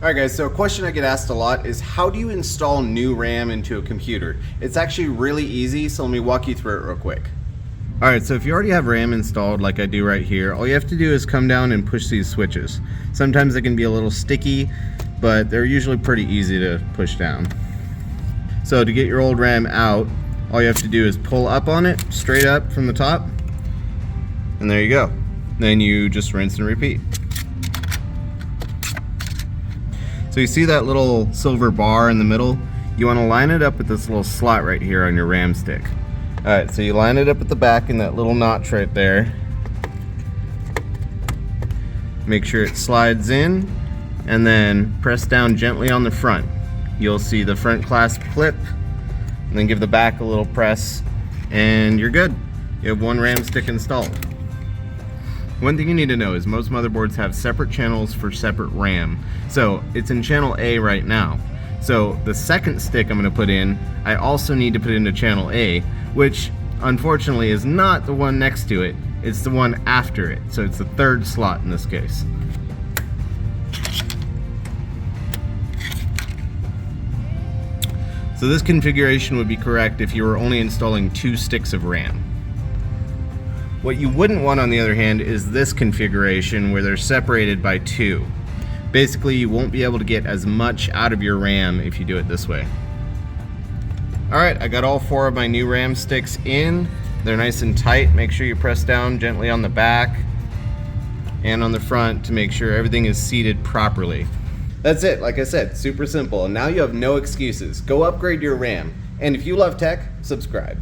Alright guys, so a question I get asked a lot is how do you install new RAM into a computer? It's actually really easy, so let me walk you through it real quick. Alright, so if you already have RAM installed like I do right here, all you have to do is come down and push these switches. Sometimes they can be a little sticky, but they're usually pretty easy to push down. So to get your old RAM out, all you have to do is pull up on it, straight up from the top, and there you go. Then you just rinse and repeat. So you see that little silver bar in the middle? You want to line it up with this little slot right here on your RAM stick. Alright, so you line it up at the back in that little notch right there. Make sure it slides in, and then press down gently on the front. You'll see the front clasp clip, and then give the back a little press, and you're good. You have one RAM stick installed. One thing you need to know is most motherboards have separate channels for separate RAM. So it's in channel A right now. So the second stick I'm going to put in, I also need to put into channel A, which unfortunately is not the one next to it. It's the one after it. So it's the third slot in this case. So this configuration would be correct if you were only installing 2 sticks of RAM. What you wouldn't want, on the other hand, is this configuration where they're separated by 2. Basically, you won't be able to get as much out of your RAM if you do it this way. Alright, I got all 4 of my new RAM sticks in. They're nice and tight. Make sure you press down gently on the back and on the front to make sure everything is seated properly. That's it, like I said, super simple. And now you have no excuses. Go upgrade your RAM. And if you love tech, subscribe.